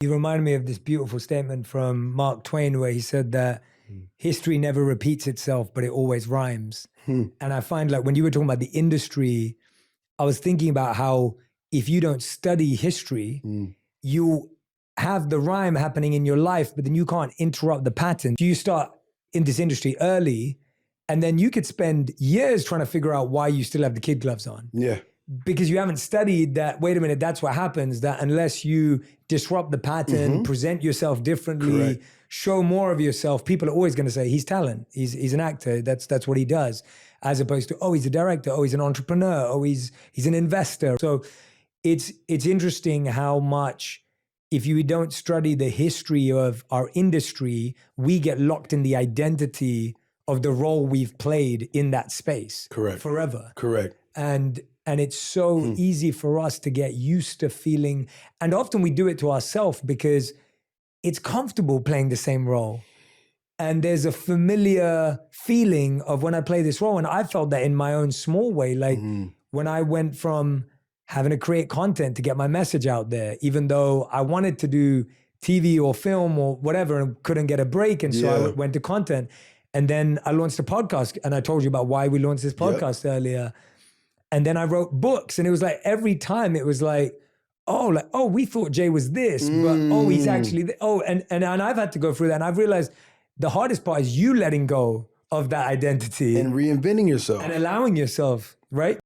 You remind me of this beautiful statement from Mark Twain where he said that history never repeats itself, but it always rhymes. And I find like when you were talking about the industry, I was thinking about how if you don't study history, you have the rhyme happening in your life, but then you can't interrupt the pattern. You start in this industry early, and then you could spend years trying to figure out why you still have the kid gloves on. Yeah. Because you haven't studied that, wait a minute, that's what happens, that unless you disrupt the pattern, present yourself differently, show more of yourself, people are always going to say, he's talent, he's an actor, that's what he does. As opposed to, oh, he's a director, oh, he's an entrepreneur, oh, he's an investor. So it's interesting how much, if you don't study the history of our industry, we get locked in the identity of the role we've played in that space. Correct. Forever. Correct. And it's so easy for us to get used to feeling, and often we do it to ourselves because it's comfortable playing the same role. And there's a familiar feeling of when I play this role, and I felt that in my own small way, like when I went from having to create content to get my message out there, even though I wanted to do TV or film or whatever and couldn't get a break. And so I went to content. And then I launched a podcast, and I told you about why we launched this podcast earlier. And then I wrote books, and it was like every time it was like, oh, we thought Jay was this, but he's actually, and I've had to go through that. And I've realized the hardest part is you letting go of that identity. And reinventing yourself. And allowing yourself, right?